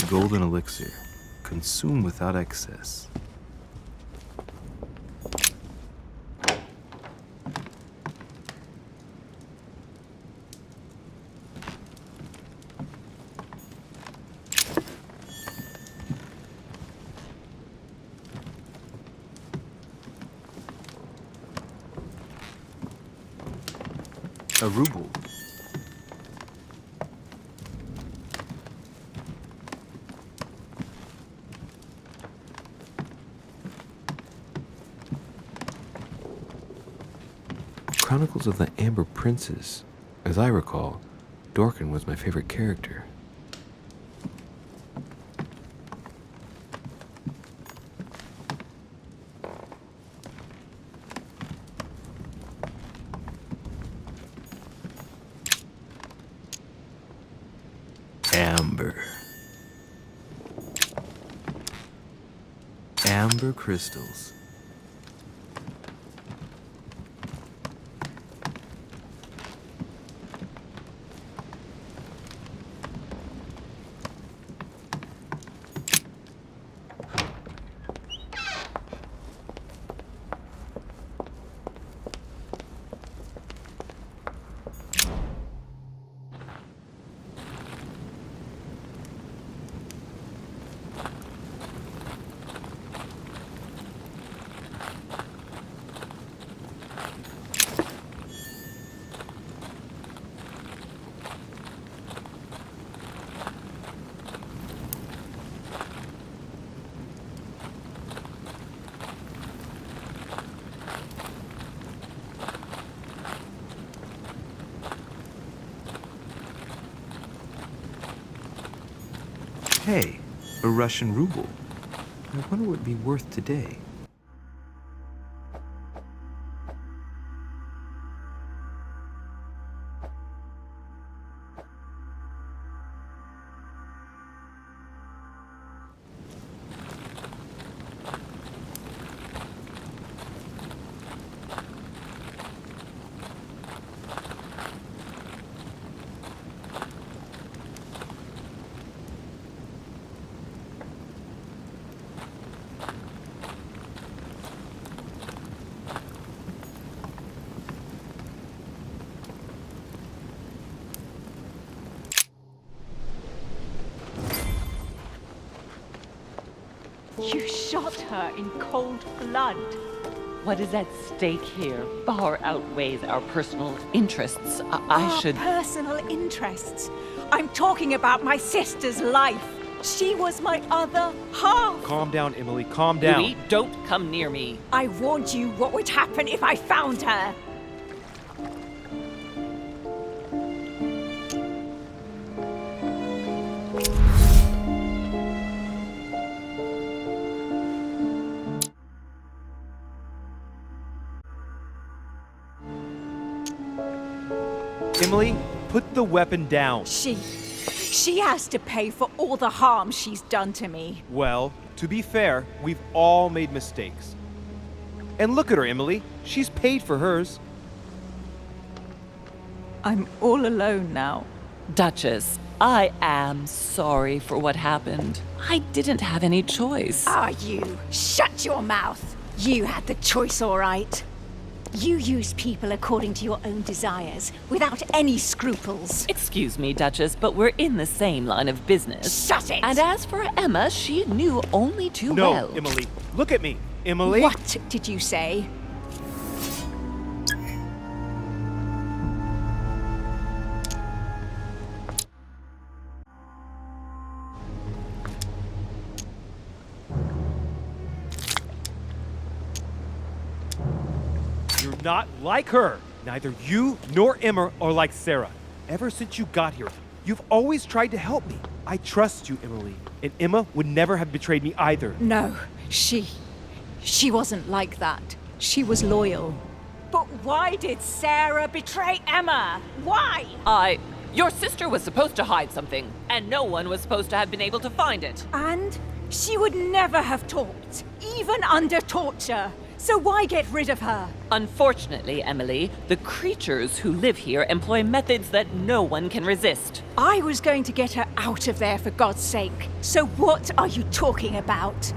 golden elixir. Consume without excess. A ruble. Chronicles of the Amber Princes. As I recall, Dorkin was my favorite character. Amber crystals. Hey, a Russian ruble. I wonder what it'd be worth today. You shot her in cold blood. What is at stake here far outweighs our personal interests. I should... Personal interests? I'm talking about my sister's life. She was my other half. Calm down, Emily, calm down. Louis, don't come near me. I warned you what would happen if I found her. Emily, put the weapon down. She has to pay for all the harm she's done to me. Well, to be fair, we've all made mistakes. And look at her, Emily. She's paid for hers. I'm all alone now. Duchess, I am sorry for what happened. I didn't have any choice. Ah, you. Shut your mouth. You had the choice, all right. You used people according to your own desires, without any scruples. Excuse me, Duchess, but we're in the same line of business. Shut it! And as for Emma, she knew only too well. No, Emily, look at me. Emily? What did you say? You're not like her. Neither you nor Emma are like Sarah. Ever since you got here, you've always tried to help me. I trust you, Emily. And Emma would never have betrayed me either. No, she wasn't like that. She was loyal. But why did Sarah betray Emma? Why? Your sister was supposed to hide something, and no one was supposed to have been able to find it. And she would never have talked, even under torture. so why get rid of her? Unfortunately, Emily, the creatures who live here employ methods that no one can resist. I was going to get her out of there for God's sake. So what are you talking about?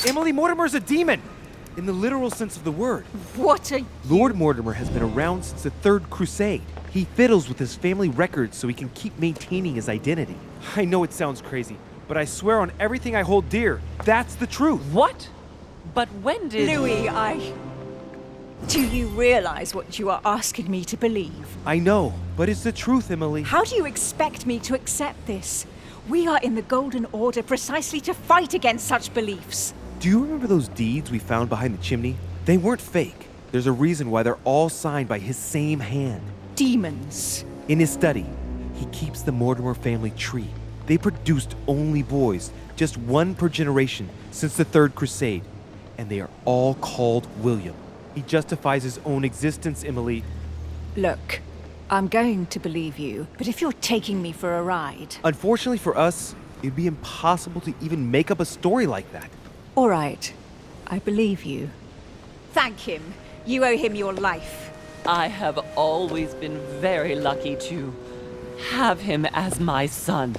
Emily, Mortimer's a demon! In the literal sense of the word. What are... Lord Mortimer has been around since the Third Crusade. He fiddles with his family records so he can keep maintaining his identity. I know it sounds crazy, but I swear on everything I hold dear, that's the truth. What? But when did... Louis, Do you realize what you are asking me to believe? I know, but it's the truth, Emily. How do you expect me to accept this? We are in the Golden Order precisely to fight against such beliefs. Do you remember those deeds we found behind the chimney? They weren't fake. There's a reason why they're all signed by his same hand. Demons. In his study, he keeps the Mortimer family tree. They produced only boys, just one per generation since the Third Crusade, and they are all called William. He justifies his own existence, Emily. Look, I'm going to believe you, but if you're taking me for a ride... Unfortunately for us, it'd be impossible to even make up a story like that. All right, I believe you. Thank him. You owe him your life. I have always been very lucky to have him as my son.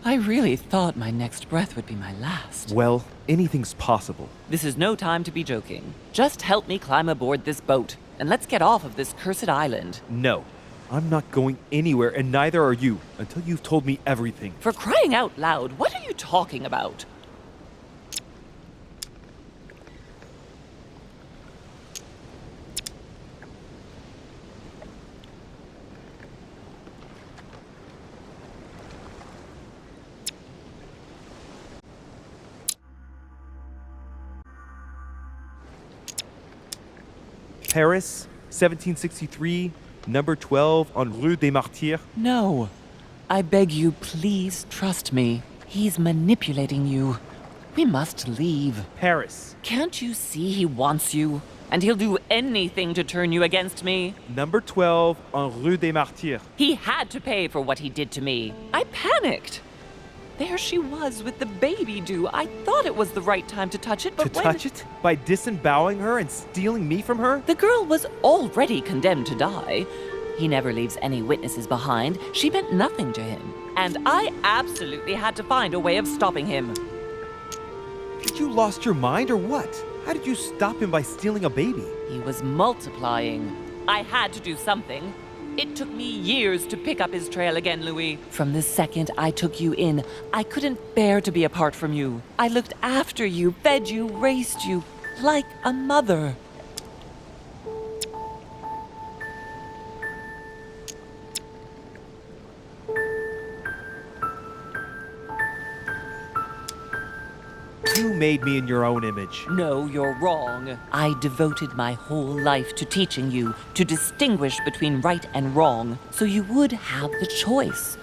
I really thought my next breath would be my last. Well, anything's possible. This is no time to be joking. Just help me climb aboard this boat, and let's get off of this cursed island. No, I'm not going anywhere, and neither are you, until you've told me everything. For crying out loud, what are you talking about? Paris, 1763, number 12 on Rue des Martyrs. No. I beg you, please trust me. He's manipulating you. We must leave. Paris, Can't you see he wants you? And he'll do anything to turn you against me. number 12 on Rue des Martyrs. He had to pay for what he did to me. I panicked. There she was with the baby due. I thought it was the right time to touch it, but Touch it? By disemboweling her and stealing me from her? The girl was already condemned to die. He never leaves any witnesses behind. She meant nothing to him. And I absolutely had to find a way of stopping him. Did you lost your mind or what? How did you stop him by stealing a baby? He was multiplying. I had to do something. It took me years to pick up his trail again, Louis. From the second I took you in, I couldn't bear to be apart from you. I looked after you, fed you, raised you, like a mother. You made me in your own image. No, you're wrong. I devoted my whole life to teaching you to distinguish between right and wrong, so you would have the choice.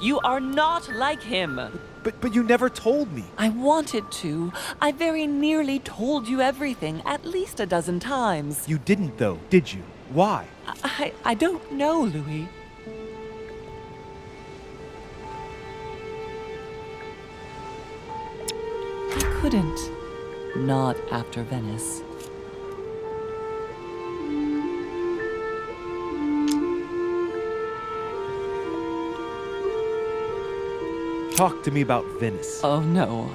You are not like him. But you never told me. I wanted to. I very nearly told you everything, at least a dozen times. You didn't though, did you? Why? I don't know, Louis. I couldn't. Not after Venice. Talk to me about Venice. Oh no.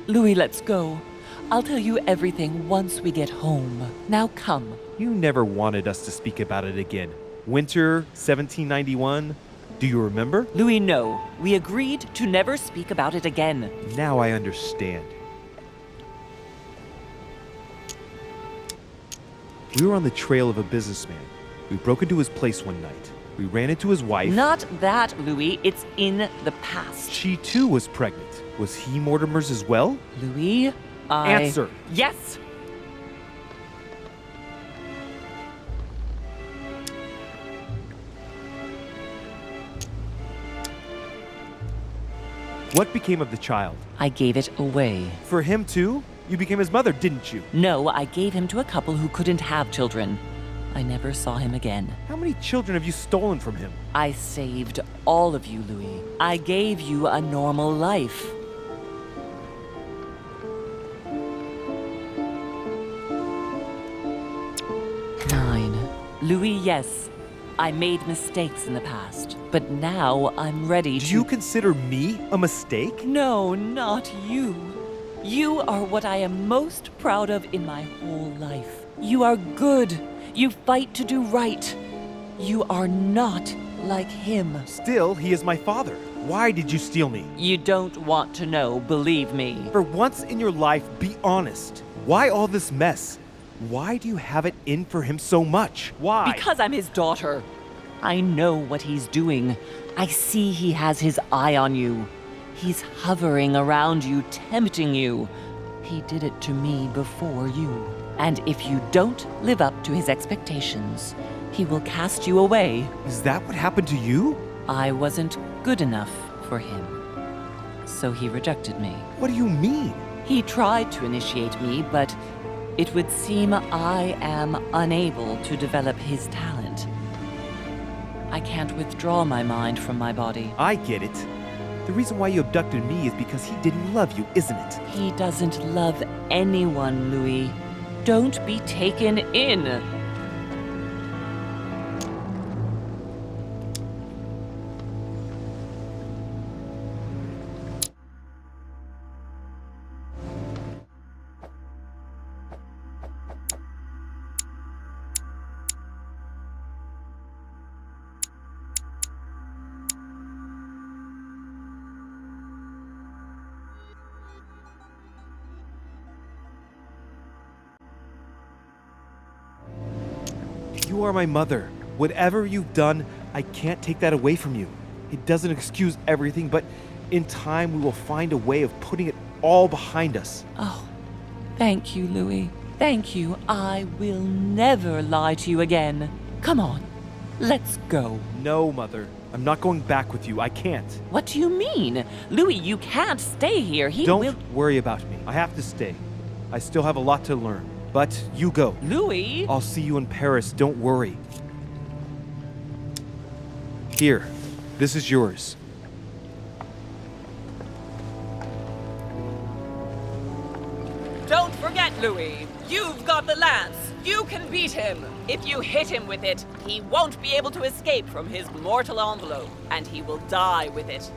Louis, let's go. I'll tell you everything once we get home. Now come. You never wanted us to speak about it again. Winter 1791. Do you remember? Louis, no. We agreed to never speak about it again. Now I understand. We were on the trail of a businessman. We broke into his place one night. We ran into his wife. Not that, Louis. It's in the past. She too was pregnant. Was he Mortimer's as well? Louis, Answer. Yes! What became of the child? I gave it away. For him too? You became his mother, didn't you? No, I gave him to a couple who couldn't have children. I never saw him again. How many children have you stolen from him? I saved all of you, Louis. I gave you a normal life. Louis, yes, I made mistakes in the past, but now I'm ready to... Do you consider me a mistake? No, not you. You are what I am most proud of in my whole life. You are good. You fight to do right. You are not like him. Still, he is my father. Why did you steal me? You don't want to know, believe me. For once in your life, be honest. Why all this mess? Why do you have it in for him so much? Why? Because I'm his daughter. I know what he's doing. I see he has his eye on you. He's hovering around you, tempting you. He did it to me before you. And if you don't live up to his expectations, he will cast you away. Is that what happened to you? I wasn't good enough for him. So he rejected me. What do you mean? He tried to initiate me, but it would seem I am unable to develop his talent. I can't withdraw my mind from my body. I get it. The reason why you abducted me is because he didn't love you, isn't it? He doesn't love anyone, Louis. Don't be taken in. You are my mother. Whatever you've done, I can't take that away from you. It doesn't excuse everything, but in time we will find a way of putting it all behind us. Oh, thank you, Louis. Thank you. I will never lie to you again. Come on, let's go. No, Mother. I'm not going back with you. I can't. What do you mean? Louis, you can't stay here. Don't worry about me. I have to stay. I still have a lot to learn. But you go. Louis! I'll see you in Paris. Don't worry. Here. This is yours. Don't forget, Louis. You've got the lance. You can beat him. If you hit him with it, he won't be able to escape from his mortal envelope, and he will die with it.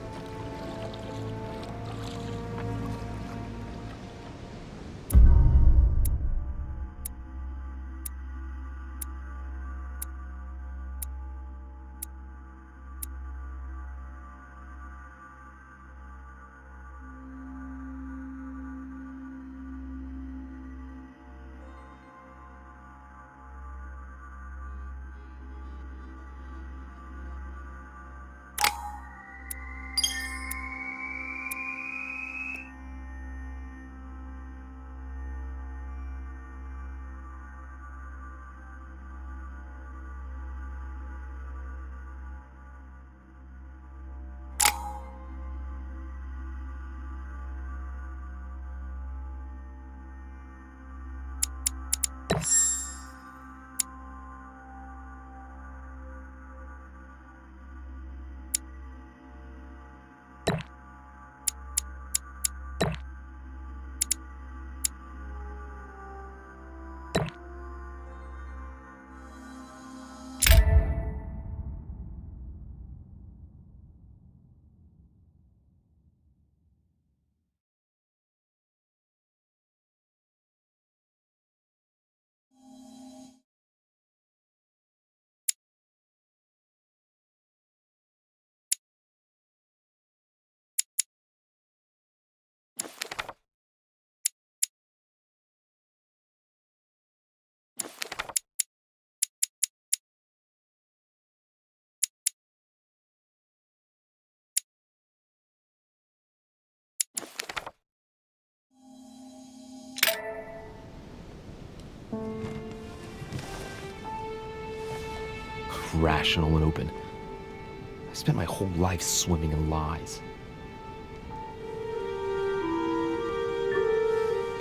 Rational and open. I spent my whole life swimming in lies.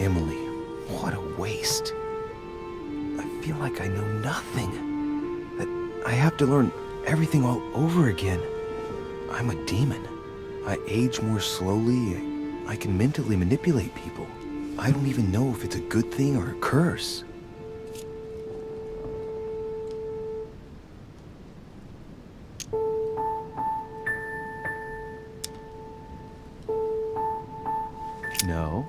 Emily, what a waste. I feel like I know nothing. That I have to learn everything all over again. I'm a demon. I age more slowly. I can mentally manipulate people. I don't even know if it's a good thing or a curse. No,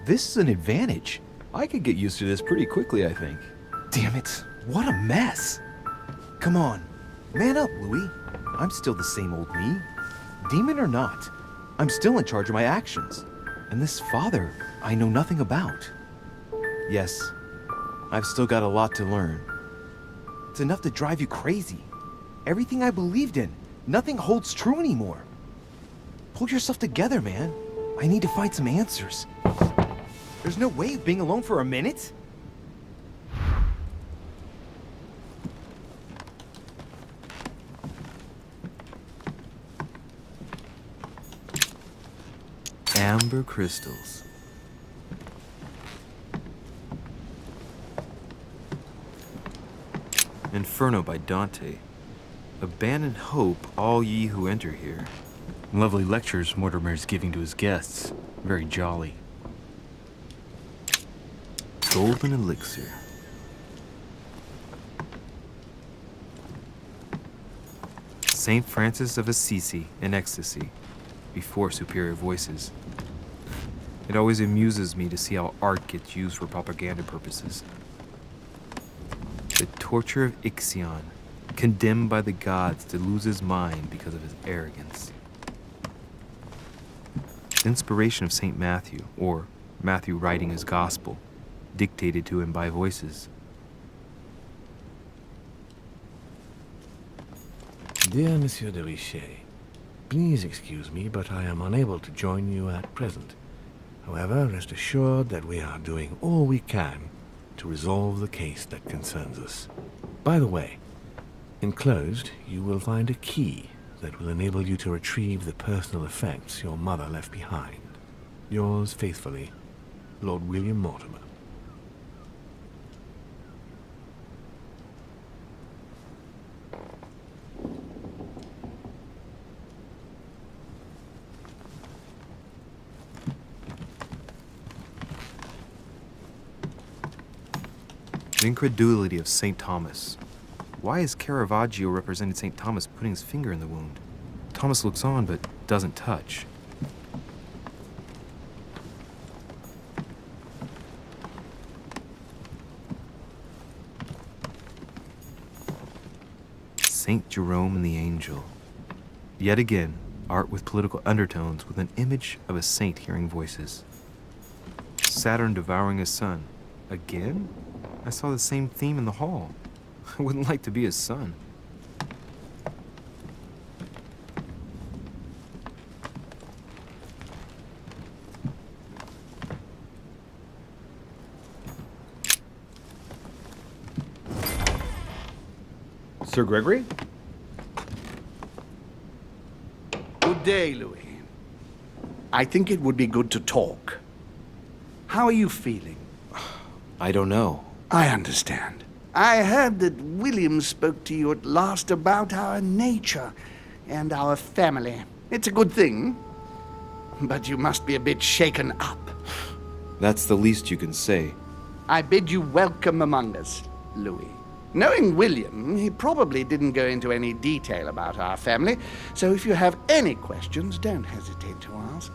this is an advantage. I could get used to this pretty quickly, I think. Damn it, what a mess. Come on, man up, Louis. I'm still the same old me. Demon or not, I'm still in charge of my actions. And this father, I know nothing about. Yes, I've still got a lot to learn. It's enough to drive you crazy. Everything I believed in, nothing holds true anymore. Pull yourself together, man. I need to find some answers. There's no way of being alone for a minute. Amber crystals. Inferno by Dante. Abandon hope, all ye who enter here. Lovely lectures Mortimer's giving to his guests. Very jolly. Golden elixir. Saint Francis of Assisi in ecstasy, before superior voices. It always amuses me to see how art gets used for propaganda purposes. The torture of Ixion, condemned by the gods to lose his mind because of his arrogance. The inspiration of St. Matthew, or Matthew writing his gospel, dictated to him by voices. Dear Monsieur de Richet, please excuse me, but I am unable to join you at present. However, rest assured that we are doing all we can to resolve the case that concerns us. By the way, enclosed you will find a key that will enable you to retrieve the personal effects your mother left behind. Yours faithfully, Lord William Mortimer. The incredulity of St. Thomas. Why is Caravaggio representing St. Thomas putting his finger in the wound? Thomas looks on but doesn't touch. St. Jerome and the Angel. Yet again, art with political undertones with an image of a saint hearing voices. Saturn devouring his son. Again? I saw the same theme in the hall. I wouldn't like to be his son. Sir Gregory? Good day, Louis. I think it would be good to talk. How are you feeling? I don't know. I understand. I heard that William spoke to you at last about our nature and our family. It's a good thing, but you must be a bit shaken up. That's the least you can say. I bid you welcome among us, Louis. Knowing William, he probably didn't go into any detail about our family, so if you have any questions, don't hesitate to ask.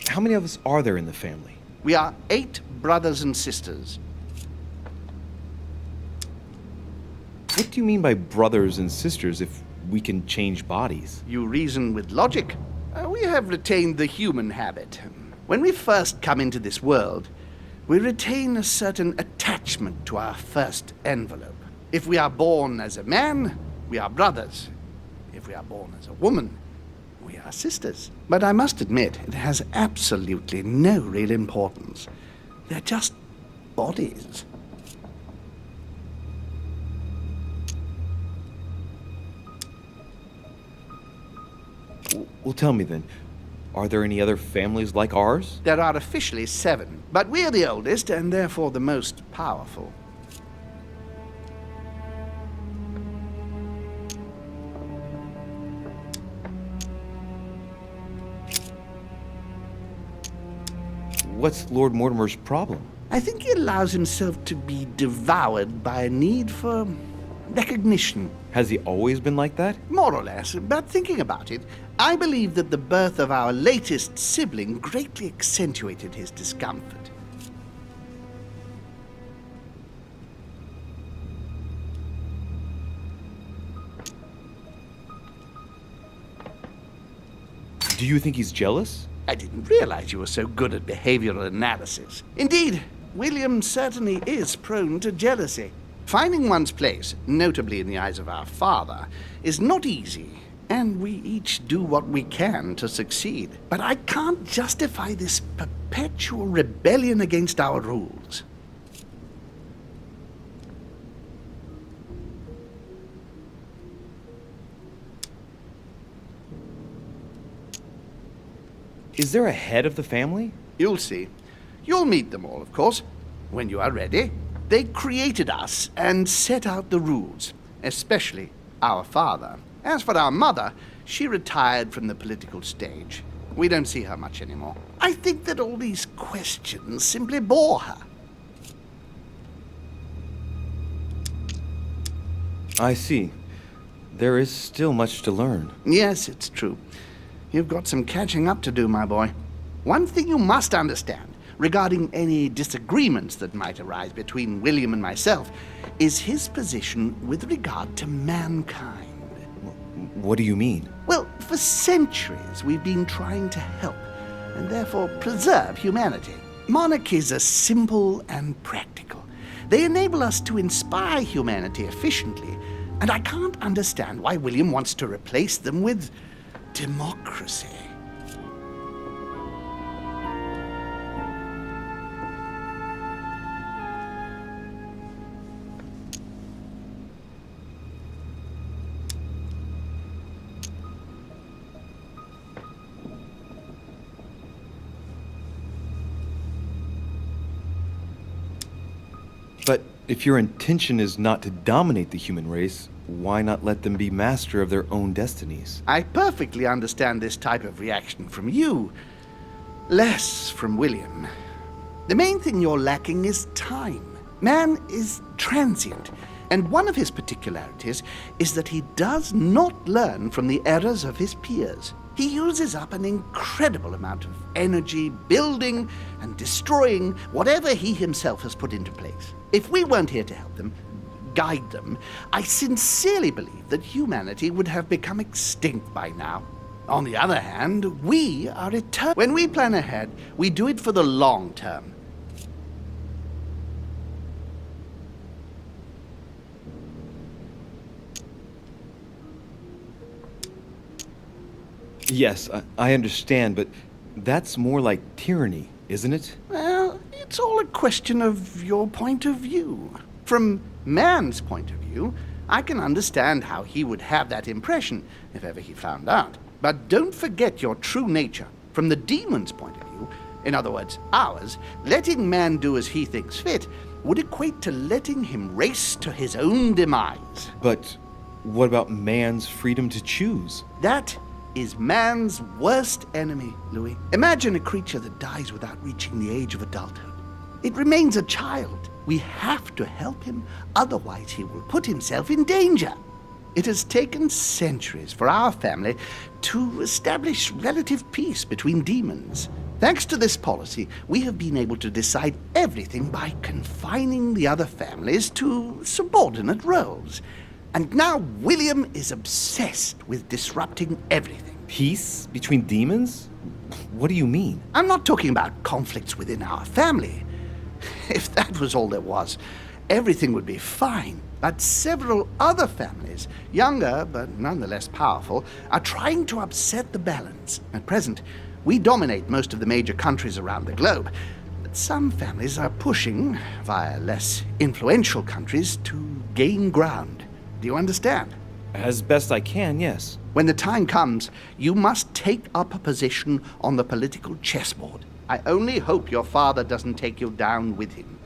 How many of us are there in the family? We are 8 brothers and sisters. What do you mean by brothers and sisters if we can change bodies? You reason with logic. We have retained the human habit. When we first come into this world, we retain a certain attachment to our first envelope. If we are born as a man, we are brothers. If we are born as a woman, we are sisters. But I must admit, it has absolutely no real importance. They're just bodies. Well, tell me then, are there any other families like ours? There are officially 7, but we're the oldest and therefore the most powerful. What's Lord Mortimer's problem? I think he allows himself to be devoured by a need for recognition. Has he always been like that? More or less, but thinking about it, I believe that the birth of our latest sibling greatly accentuated his discomfort. Do you think he's jealous? I didn't realize you were so good at behavioral analysis. Indeed, William certainly is prone to jealousy. Finding one's place, notably in the eyes of our father, is not easy, and we each do what we can to succeed. But I can't justify this perpetual rebellion against our rules. Is there a head of the family? You'll see. You'll meet them all, of course, when you are ready. They created us and set out the rules, especially our father. As for our mother, she retired from the political stage. We don't see her much anymore. I think that all these questions simply bore her. I see. There is still much to learn. Yes, it's true. You've got some catching up to do, my boy. One thing you must understand regarding any disagreements that might arise between William and myself is his position with regard to mankind. What do you mean? Well, for centuries we've been trying to help and therefore preserve humanity. Monarchies are simple and practical. They enable us to inspire humanity efficiently, and I can't understand why William wants to replace them with democracy. But if your intention is not to dominate the human race, why not let them be master of their own destinies? I perfectly understand this type of reaction from you, less from William. The main thing you're lacking is time. Man is transient, and one of his particularities is that he does not learn from the errors of his peers. He uses up an incredible amount of energy building and destroying whatever he himself has put into place. If we weren't here to help them, guide them, I sincerely believe that humanity would have become extinct by now. On the other hand, we are eternal. When we plan ahead, we do it for the long term. Yes, I understand, but that's more like tyranny, isn't it? Well, it's all a question of your point of view. From man's point of view, I can understand how he would have that impression if ever he found out. But don't forget your true nature. From the demon's point of view, in other words, ours, letting man do as he thinks fit would equate to letting him race to his own demise. But what about man's freedom to choose? That is man's worst enemy, Louis. Imagine a creature that dies without reaching the age of adulthood. It remains a child. We have to help him, otherwise he will put himself in danger. It has taken centuries for our family to establish relative peace between demons. Thanks to this policy, we have been able to decide everything by confining the other families to subordinate roles. And now William is obsessed with disrupting everything. Peace between demons? What do you mean? I'm not talking about conflicts within our family. If that was all there was, everything would be fine. But several other families, younger but nonetheless powerful, are trying to upset the balance. At present, we dominate most of the major countries around the globe. But some families are pushing, via less influential countries, to gain ground. Do you understand? As best I can, yes. When the time comes, you must take up a position on the political chessboard. I only hope your father doesn't take you down with him.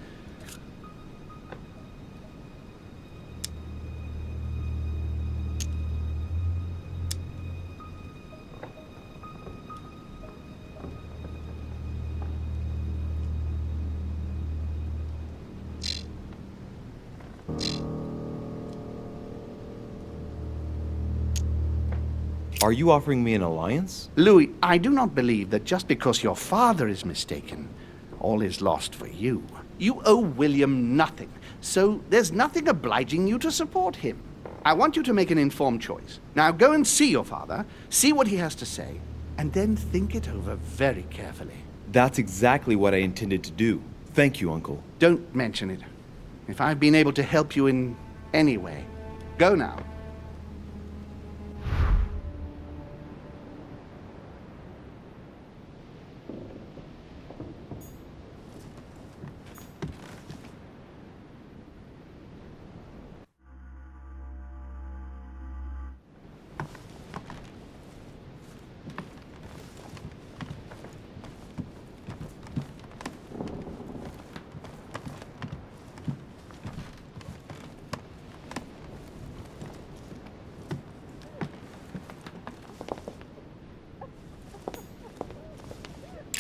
Are you offering me an alliance? Louis, I do not believe that just because your father is mistaken, all is lost for you. You owe William nothing, so there's nothing obliging you to support him. I want you to make an informed choice. Now go and see your father, see what he has to say, and then think it over very carefully. That's exactly what I intended to do. Thank you, Uncle. Don't mention it. If I've been able to help you in any way, go now.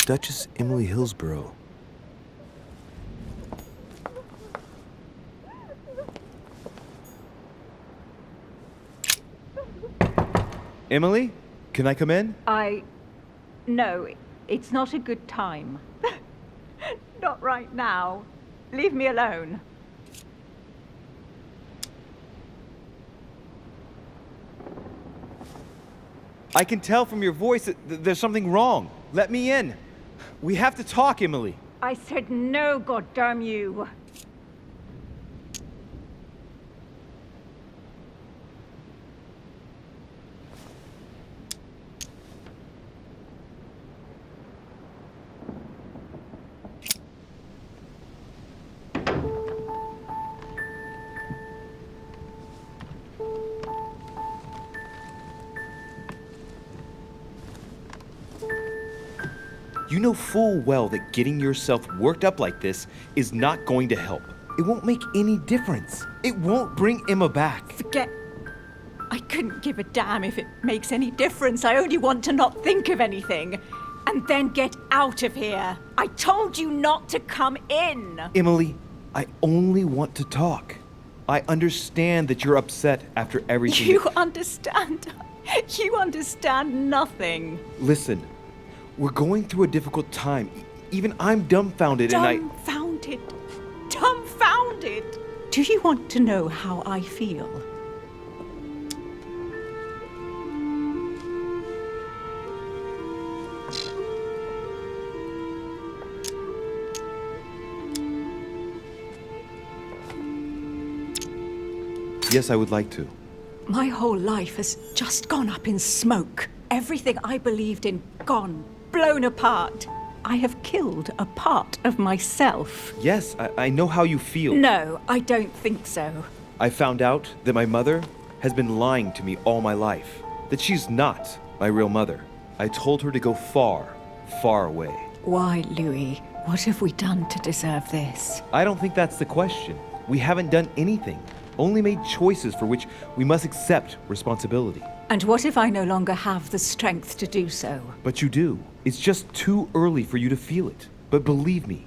Duchess Emily Hillsborough. Emily, can I come in? No, it's not a good time. Not right now. Leave me alone. I can tell from your voice that there's something wrong. Let me in. We have to talk, Emily. I said no, goddamn you. You know full well that getting yourself worked up like this is not going to help. It won't make any difference. It won't bring Emma back. Forget. I couldn't give a damn if it makes any difference. I only want to not think of anything. And then get out of here. I told you not to come in. Emily, I only want to talk. I understand that you're upset after everything. You understand? You understand nothing. Listen, we're going through a difficult time. Even I'm dumbfounded Dumbfounded. Dumbfounded. Do you want to know how I feel? Yes, I would like to. My whole life has just gone up in smoke. Everything I believed in, gone, blown apart. I have killed a part of myself. Yes, I know how you feel. No, I don't think so. I found out that my mother has been lying to me all my life. That she's not my real mother. I told her to go far, far away. Why, Louis? What have we done to deserve this? I don't think that's the question. We haven't done anything. Only made choices for which we must accept responsibility. And what if I no longer have the strength to do so? But you do. It's just too early for you to feel it. But believe me,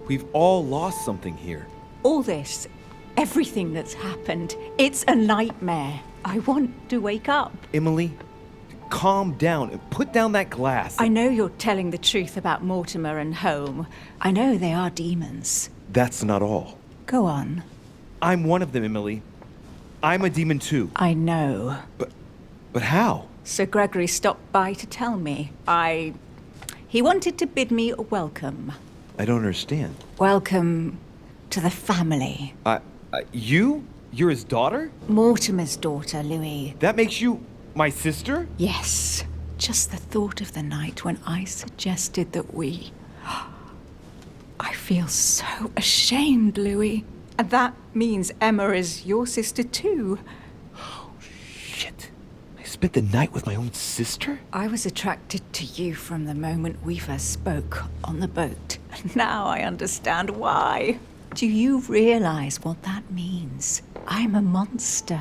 we've all lost something here. All this, everything that's happened, it's a nightmare. I want to wake up. Emily, calm down and put down that glass. I know you're telling the truth about Mortimer and Home. I know they are demons. That's not all. Go on. I'm one of them, Emily. I'm a demon too. I know. But how? Sir Gregory stopped by to tell me. He wanted to bid me welcome. I don't understand. Welcome to the family. You're his daughter? Mortimer's daughter, Louis. That makes you my sister? Yes. Just the thought of the night when I suggested that we... I feel so ashamed, Louis. And that means Emma is your sister too. Shit. I spent the night with my own sister? I was attracted to you from the moment we first spoke on the boat. And now I understand why. Do you realize what that means? I'm a monster.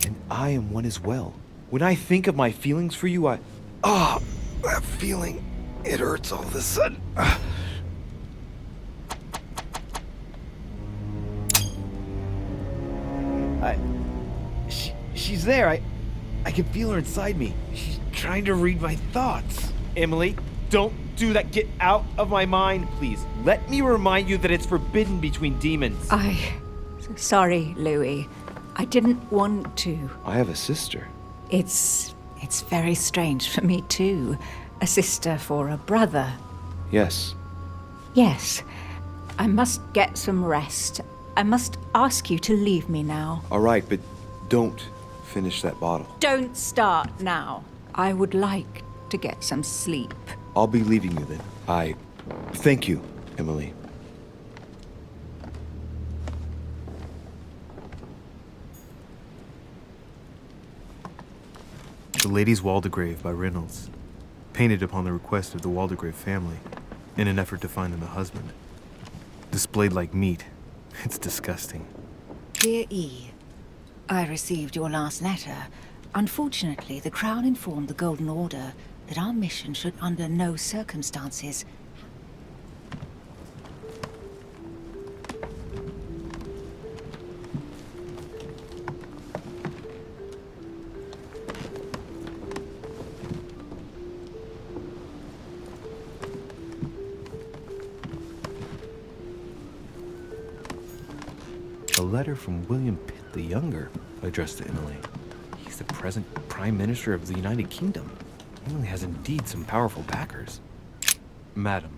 And I am one as well. When I think of my feelings for you, that feeling, it hurts all of a sudden. She's there. I can feel her inside me. She's trying to read my thoughts. Emily, don't do that. Get out of my mind, please. Let me remind you that it's forbidden between demons. Sorry, Louis. I didn't want to. I have a sister. It's very strange for me too. A sister for a brother. Yes. Yes. I must get some rest. I must ask you to leave me now. All right, but don't finish that bottle. Don't start now. I would like to get some sleep. I'll be leaving you then. Thank you, Emily. The Lady's Waldegrave by Reynolds, painted upon the request of the Waldegrave family, in an effort to find them a husband. Displayed like meat. It's disgusting. Dear E, I received your last letter. Unfortunately, the Crown informed the Golden Order that our mission should under no circumstances... A letter from William Pitt the Younger, addressed to Emily. He's the present Prime Minister of the United Kingdom. Emily has indeed some powerful backers. Madam.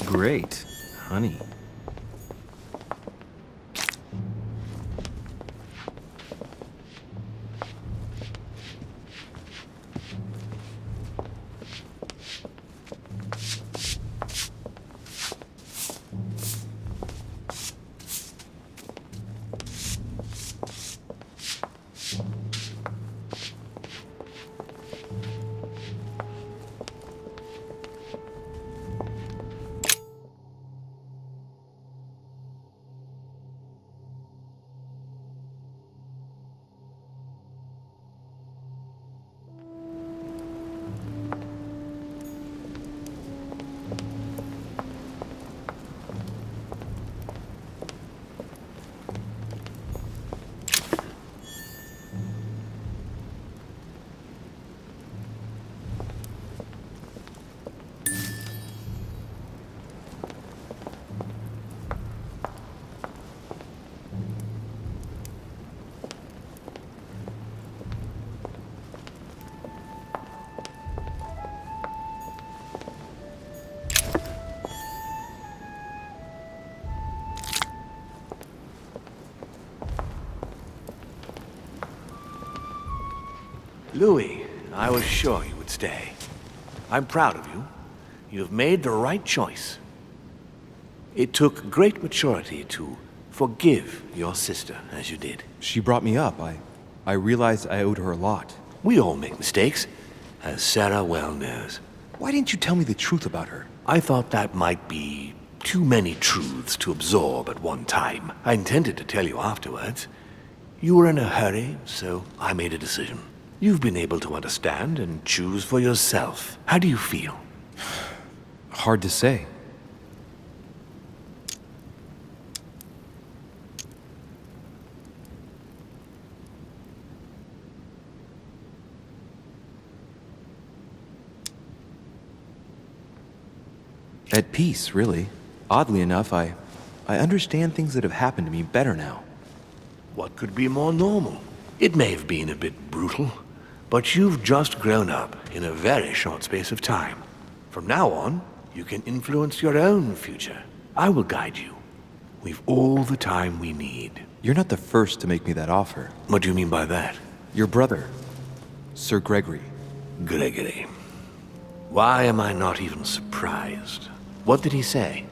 Great. Honey. Louis, I was sure you would stay. I'm proud of you. You've made the right choice. It took great maturity to forgive your sister as you did. She brought me up. I realized I owed her a lot. We all make mistakes, as Sarah well knows. Why didn't you tell me the truth about her? I thought that might be too many truths to absorb at one time. I intended to tell you afterwards. You were in a hurry, so I made a decision. You've been able to understand and choose for yourself. How do you feel? Hard to say. At peace, really. Oddly enough, I understand things that have happened to me better now. What could be more normal? It may have been a bit brutal, but you've just grown up in a very short space of time. From now on, you can influence your own future. I will guide you. We've all the time we need. You're not the first to make me that offer. What do you mean by that? Your brother, Sir Gregory. Gregory. Why am I not even surprised? What did he say?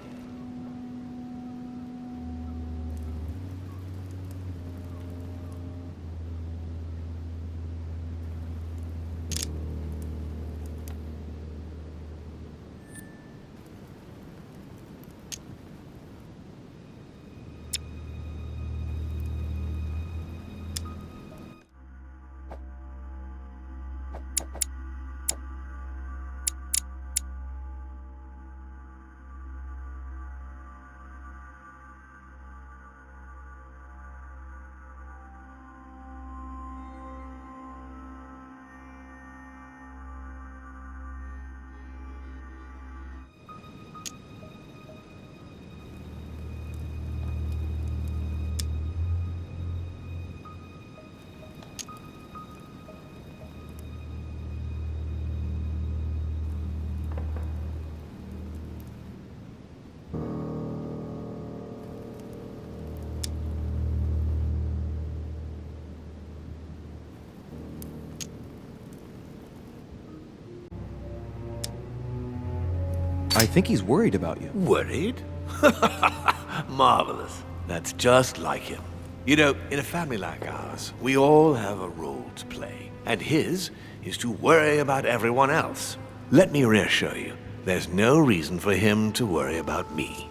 I think he's worried about you. Worried? Marvelous. That's just like him. You know, in a family like ours, we all have a role to play. And his is to worry about everyone else. Let me reassure you, there's no reason for him to worry about me.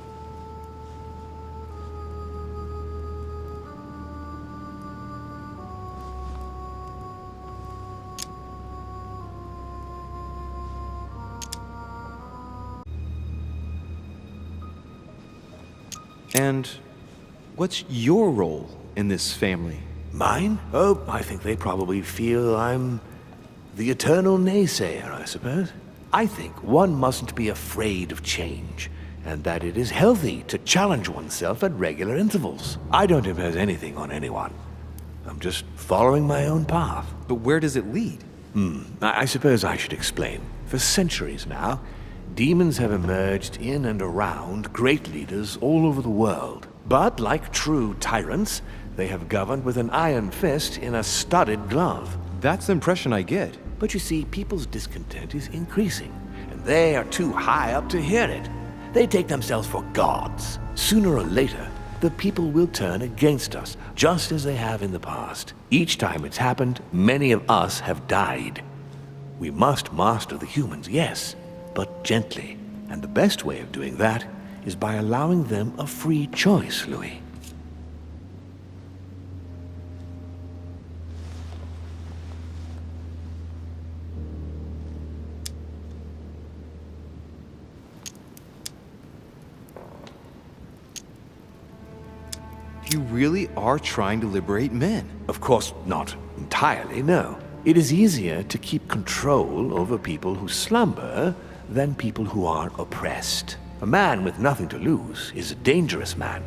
And what's your role in this family? Mine? Oh, I think they probably feel I'm the eternal naysayer, I suppose. I think one mustn't be afraid of change, and that it is healthy to challenge oneself at regular intervals. I don't impose anything on anyone. I'm just following my own path. But where does it lead? I suppose I should explain. For centuries now, demons have emerged in and around great leaders all over the world. But like true tyrants, they have governed with an iron fist in a studded glove. That's the impression I get. But you see, people's discontent is increasing, and they are too high up to hear it. They take themselves for gods. Sooner or later, the people will turn against us, just as they have in the past. Each time it's happened, many of us have died. We must master the humans, yes, but gently. And the best way of doing that is by allowing them a free choice, Louis. You really are trying to liberate men. Of course, not entirely, no. It is easier to keep control over people who slumber than people who are oppressed. A man with nothing to lose is a dangerous man.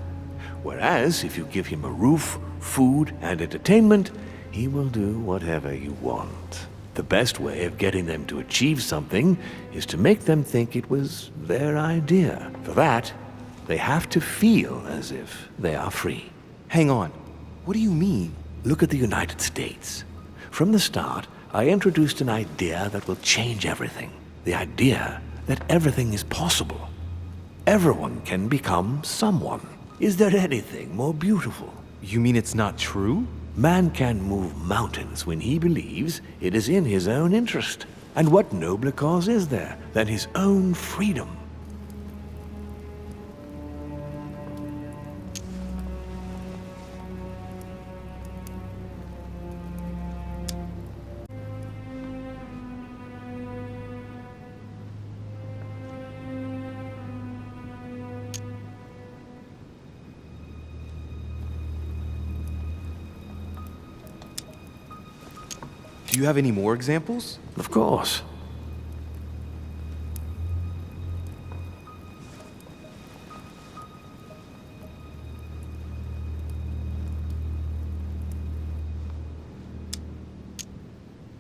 Whereas, if you give him a roof, food, and entertainment, he will do whatever you want. The best way of getting them to achieve something is to make them think it was their idea. For that, they have to feel as if they are free. Hang on. What do you mean? Look at the United States. From the start, I introduced an idea that will change everything. The idea that everything is possible. Everyone can become someone. Is there anything more beautiful? You mean it's not true? Man can move mountains when he believes it is in his own interest. And what nobler cause is there than his own freedom? Do you have any more examples? Of course.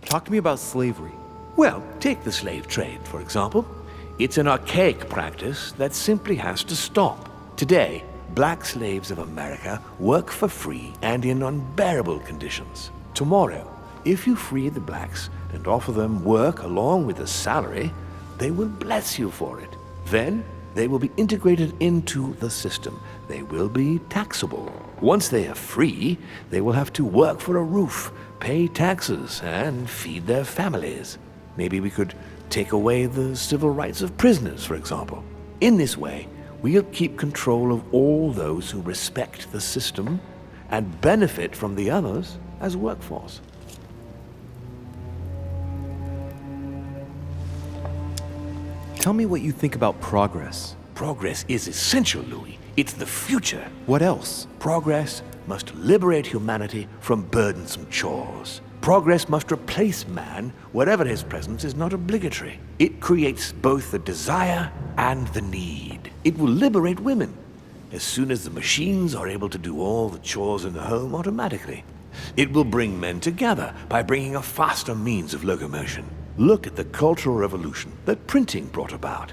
Talk to me about slavery. Well, take the slave trade, for example. It's an archaic practice that simply has to stop. Today, black slaves of America work for free and in unbearable conditions. Tomorrow, if you free the blacks and offer them work along with a salary, they will bless you for it. Then, they will be integrated into the system. They will be taxable. Once they are free, they will have to work for a roof, pay taxes, and feed their families. Maybe we could take away the civil rights of prisoners, for example. In this way, we'll keep control of all those who respect the system and benefit from the others as workforce. Tell me what you think about progress. Progress is essential, Louis. It's the future. What else? Progress must liberate humanity from burdensome chores. Progress must replace man wherever his presence is not obligatory. It creates both the desire and the need. It will liberate women as soon as the machines are able to do all the chores in the home automatically. It will bring men together by bringing a faster means of locomotion. Look at the cultural revolution that printing brought about.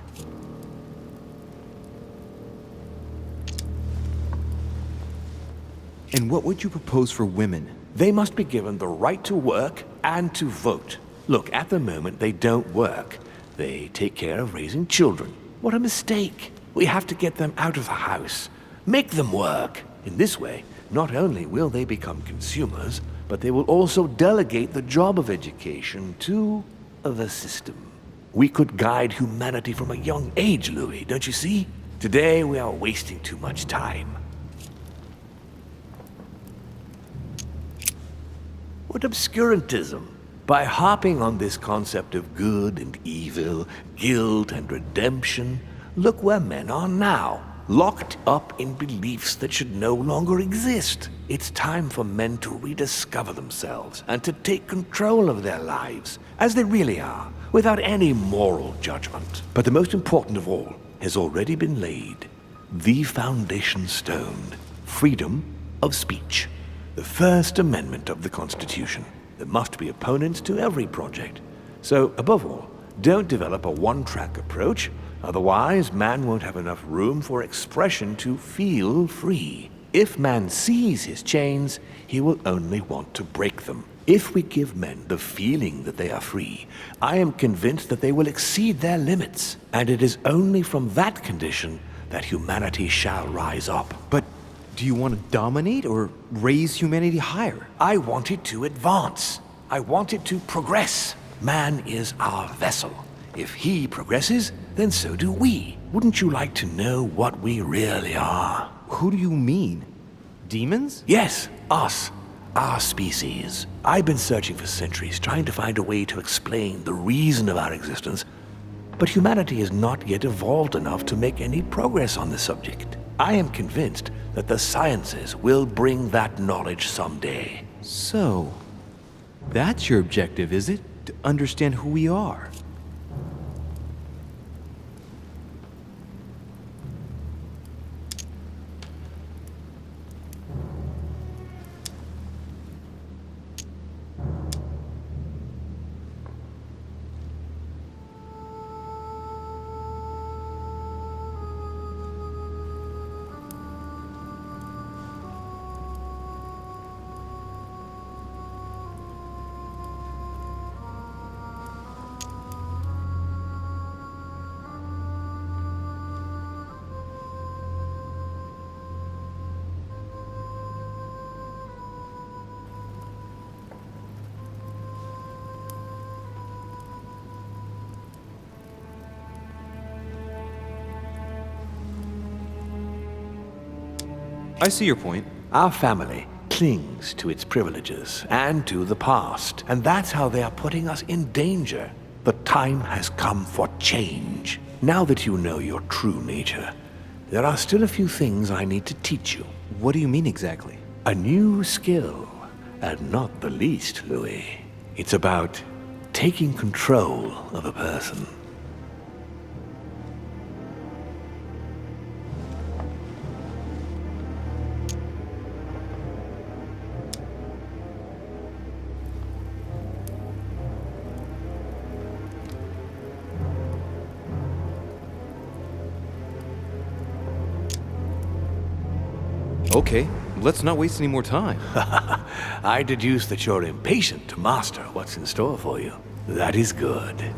And what would you propose for women? They must be given the right to work and to vote. Look, at the moment they don't work. They take care of raising children. What a mistake. We have to get them out of the house. Make them work. In this way, not only will they become consumers, but they will also delegate the job of education to the system. We could guide humanity from a young age, Louis, don't you see? Today we are wasting too much time. What obscurantism! By harping on this concept of good and evil, guilt and redemption, look where men are now, locked up in beliefs that should no longer exist. It's time for men to rediscover themselves and to take control of their lives, as they really are, without any moral judgment. But the most important of all has already been laid. The foundation stone. Freedom of speech. The First Amendment of the Constitution. There must be opponents to every project. So, above all, don't develop a one-track approach, otherwise man won't have enough room for expression to feel free. If man sees his chains, he will only want to break them. If we give men the feeling that they are free, I am convinced that they will exceed their limits, and it is only from that condition that humanity shall rise up. But do you want to dominate or raise humanity higher? I want it to advance. I want it to progress. Man is our vessel. If he progresses, then so do we. Wouldn't you like to know what we really are? Who do you mean? Demons? Yes, us. Our species. I've been searching for centuries, trying to find a way to explain the reason of our existence, but humanity has not yet evolved enough to make any progress on the subject. I am convinced that the sciences will bring that knowledge someday. So, that's your objective, is it? To understand who we are? I see your point. Our family clings to its privileges and to the past, and that's how they are putting us in danger. The time has come for change. Now that you know your true nature, there are still a few things I need to teach you. What do you mean exactly? A new skill, and not the least, Louis. It's about taking control of a person. Okay, let's not waste any more time. I deduce that you're impatient to master what's in store for you. That is good.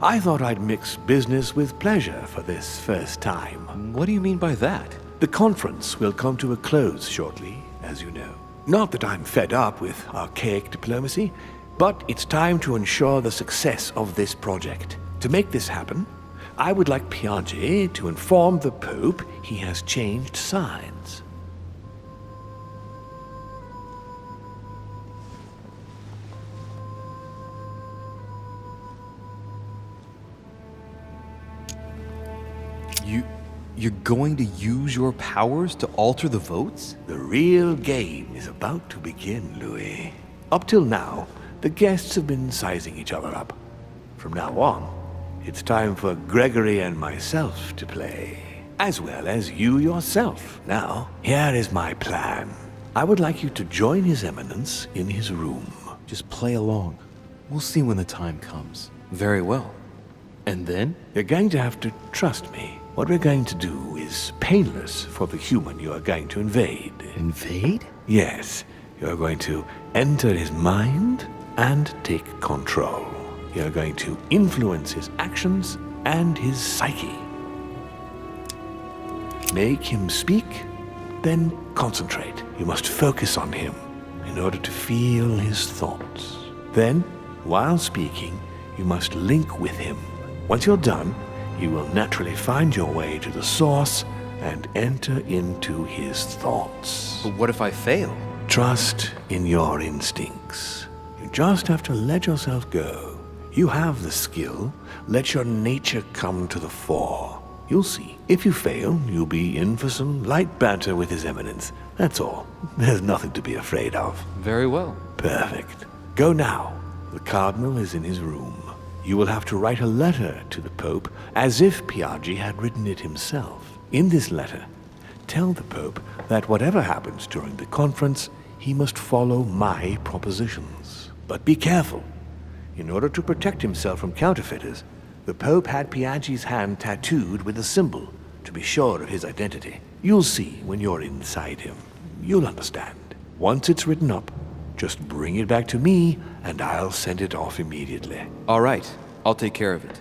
I thought I'd mix business with pleasure for this first time. What do you mean by that? The conference will come to a close shortly, as you know. Not that I'm fed up with archaic diplomacy, but it's time to ensure the success of this project. To make this happen, I would like Piaggi to inform the Pope he has changed sides. You're going to use your powers to alter the votes? The real game is about to begin, Louis. Up till now, the guests have been sizing each other up. From now on, it's time for Gregory and myself to play, as well as you yourself. Now, here is my plan. I would like you to join His Eminence in his room. Just play along. We'll see when the time comes. Very well. And then? You're going to have to trust me. What we're going to do is painless for the human you are going to invade. Invade? Yes, you're going to enter his mind and take control. You're going to influence his actions and his psyche. Make him speak, then concentrate. You must focus on him in order to feel his thoughts. Then, while speaking, you must link with him. Once you're done, you will naturally find your way to the source and enter into his thoughts. But what if I fail? Trust in your instincts. You just have to let yourself go. You have the skill. Let your nature come to the fore. You'll see. If you fail, you'll be in for some light banter with His Eminence. That's all. There's nothing to be afraid of. Very well. Perfect. Go now. The Cardinal is in his room. You will have to write a letter to the Pope as if Piaggi had written it himself. In this letter, tell the Pope that whatever happens during the conference, he must follow my propositions. But be careful. In order to protect himself from counterfeiters, the Pope had Piaggi's hand tattooed with a symbol to be sure of his identity. You'll see when you're inside him. You'll understand. Once it's written up, just bring it back to me, and I'll send it off immediately. All right, I'll take care of it.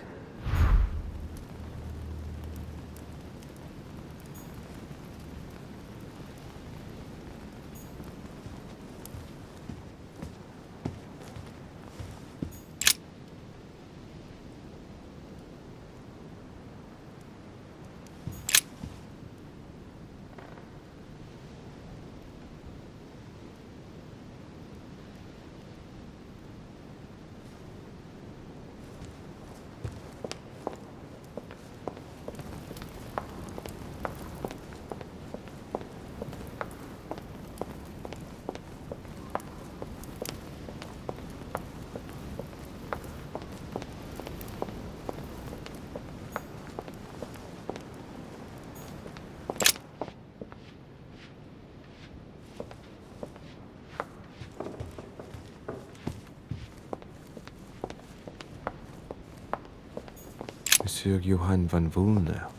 Monsieur Johann van Vulner.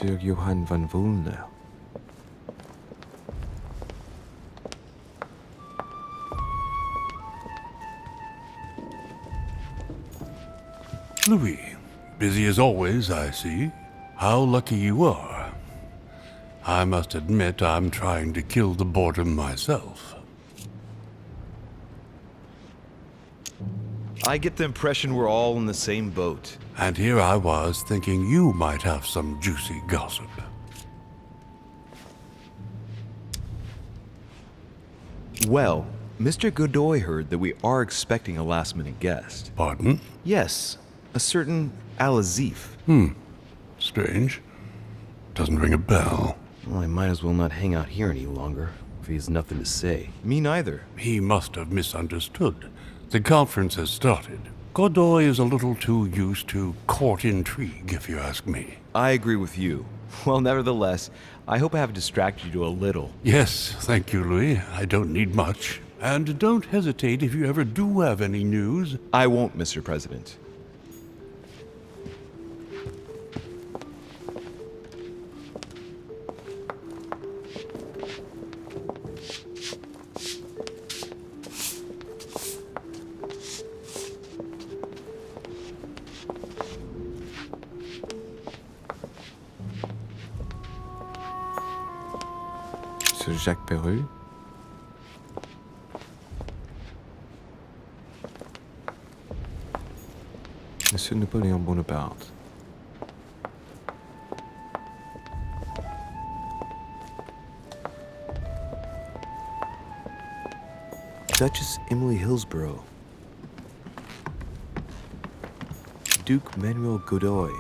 Monsieur Johann van Vulner. Louis, busy as always, I see. How lucky you are. I must admit I'm trying to kill the boredom myself. I get the impression we're all in the same boat. And here I was thinking you might have some juicy gossip. Well, Mr. Godoy heard that we are expecting a last-minute guest. Pardon? Yes, a certain Al-Azif. Strange. Doesn't ring a bell. Well, I might as well not hang out here any longer, if he has nothing to say. Me neither. He must have misunderstood. The conference has started. Godoy is a little too used to court intrigue, if you ask me. I agree with you. Well, nevertheless, I hope I have distracted you a little. Yes, thank you, Louis. I don't need much. And don't hesitate if you ever do have any news. I won't, Mr. President. Monsieur Jacques Perru? Monsieur Napoleon Bonaparte. Duchess Emily Hillsborough. Duke Manuel Godoy.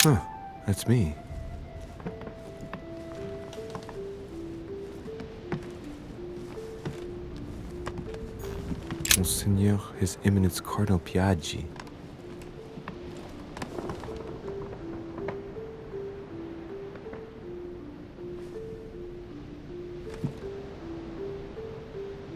Huh, that's me. Monseigneur, His Eminence Cardinal Piaggi.